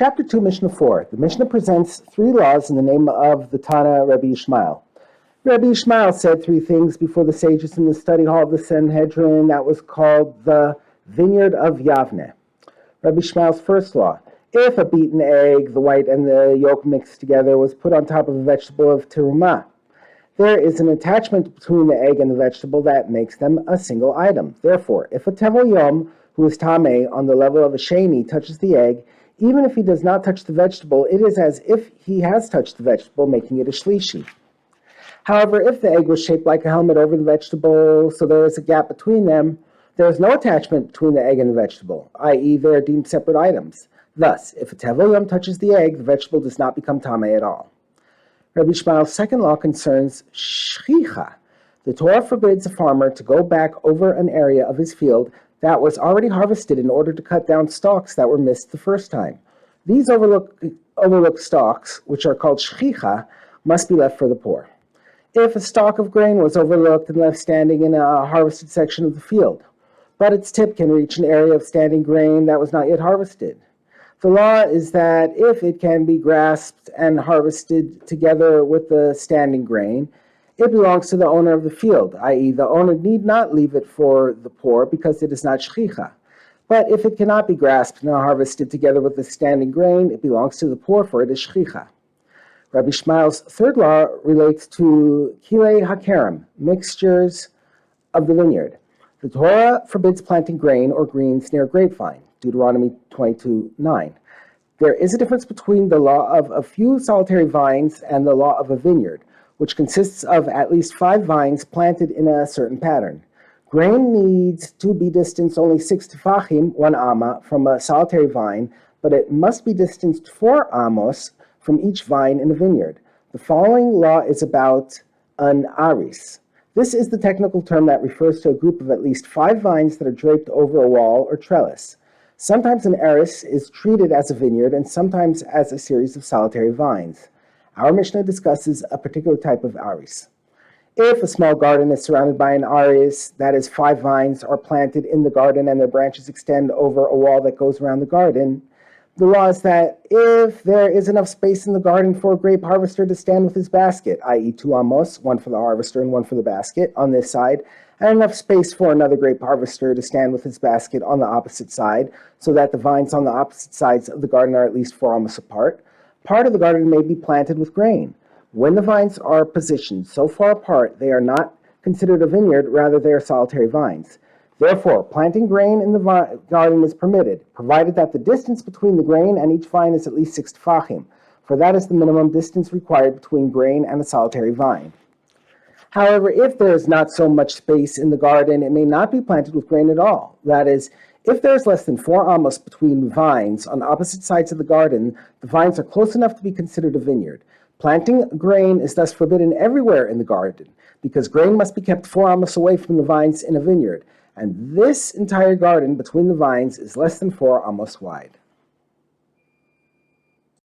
Chapter 2, Mishnah 4. The Mishnah presents three laws in the name of the Tana Rabbi Yishmael. Rabbi Yishmael said three things before the sages in the study hall of the Sanhedrin that was called the Vineyard of Yavne. Rabbi Yishmael's first law: if a beaten egg, the white and the yolk mixed together, was put on top of a vegetable of terumah, there is an attachment between the egg and the vegetable that makes them a single item. Therefore, if a tevel yom, who is tameh on the level of a sheni, touches the egg, even if he does not touch the vegetable, it is as if he has touched the vegetable, making it a shlishi. However, if the egg was shaped like a helmet over the vegetable, so there is a gap between them, there is no attachment between the egg and the vegetable, i.e. they are deemed separate items. Thus, if a tevel yom touches the egg, the vegetable does not become tameh at all. Rabbi Yishmael's second law concerns shchicha. The Torah forbids a farmer to go back over an area of his field that was already harvested in order to cut down stalks that were missed the first time. These overlooked stalks, which are called shchicha, must be left for the poor. If a stalk of grain was overlooked and left standing in a harvested section of the field, but its tip can reach an area of standing grain that was not yet harvested, the law is that if it can be grasped and harvested together with the standing grain, it belongs to the owner of the field, i.e. the owner need not leave it for the poor because it is not shchicha. But if it cannot be grasped and harvested together with the standing grain, it belongs to the poor, for it is shchicha. Rabbi Yishmael's third law relates to kilei hakerem, mixtures of the vineyard. The Torah forbids planting grain or greens near a grapevine, Deuteronomy 22:9. There is a difference between the law of a few solitary vines and the law of a vineyard, which consists of at least 5 vines planted in a certain pattern. Grain needs to be distanced only 6 tefachim, 1 amma, from a solitary vine, but it must be distanced 4 amos from each vine in a vineyard. The following law is about an aris. This is the technical term that refers to a group of at least 5 vines that are draped over a wall or trellis. Sometimes an aris is treated as a vineyard and sometimes as a series of solitary vines. Our Mishnah discusses a particular type of aris. If a small garden is surrounded by an aris, that is 5 vines are planted in the garden and their branches extend over a wall that goes around the garden, the law is that if there is enough space in the garden for a grape harvester to stand with his basket, i.e. 2 amos, 1 for the harvester and 1 for the basket on this side, and enough space for another grape harvester to stand with his basket on the opposite side, so that the vines on the opposite sides of the garden are at least 4 amos apart, part of the garden may be planted with grain. When the vines are positioned so far apart, they are not considered a vineyard, rather they are solitary vines. Therefore, planting grain in the garden is permitted, provided that the distance between the grain and each vine is at least 6 tefachim, for that is the minimum distance required between grain and a solitary vine. However, if there is not so much space in the garden, it may not be planted with grain at all. That is, if there is less than 4 amos between vines on opposite sides of the garden, the vines are close enough to be considered a vineyard. Planting grain is thus forbidden everywhere in the garden, because grain must be kept 4 amos away from the vines in a vineyard, and this entire garden between the vines is less than 4 amos wide.